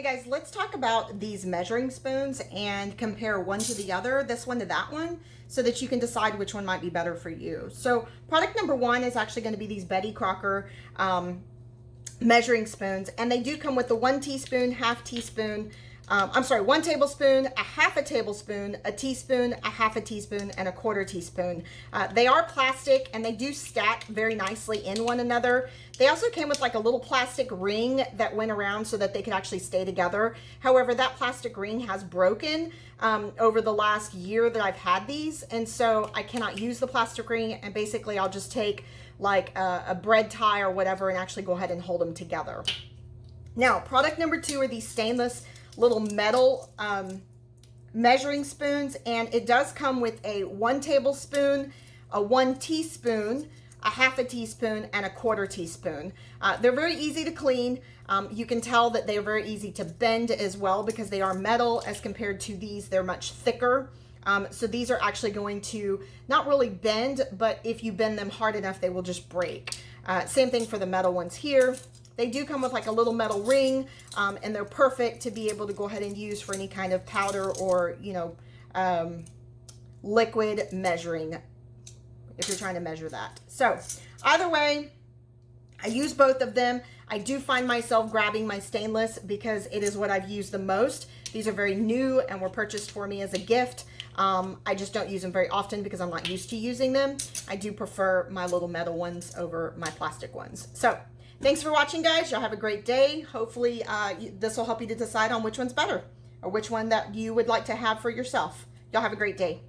Hey guys, let's talk about these measuring spoons and compare one to the other, this one to that one, so that you can decide which one might be better for you. So product number one is actually going to be these Betty Crocker measuring spoons, and they do come with the 1 teaspoon, half teaspoon, 1 tablespoon, a half a tablespoon, a teaspoon, a half a teaspoon, and a 1/4 teaspoon. They are plastic and they do stack very nicely in one another. They also came with like a little plastic ring that went around so that they could actually stay together. However, that plastic ring has broken over the last year that I've had these, and so I cannot use the plastic ring, and basically I'll just take like a bread tie or whatever and actually go ahead and hold them together. Now, product number two are these stainless little metal measuring spoons, and it does come with a 1 tablespoon, a 1 teaspoon, a half a teaspoon, and a 1/4 teaspoon. They're very easy to clean. You can tell that they're very easy to bend as well because they are metal as compared to these. They're much thicker. So these are actually going to not really bend, but if you bend them hard enough, they will just break. Same thing for the metal ones here. They do come with like a little metal ring, and they're perfect to be able to go ahead and use for any kind of powder or, you know, liquid measuring if you're trying to measure that. So either way, I use both of them. I do find myself grabbing my stainless because it is what I've used the most. These are very new and were purchased for me as a gift. I just don't use them very often because I'm not used to using them. I do prefer my little metal ones over my plastic ones. So thanks for watching, guys. Y'all have a great day. Hopefully this will help you to decide on which one's better or which one that you would like to have for yourself. Y'all have a great day.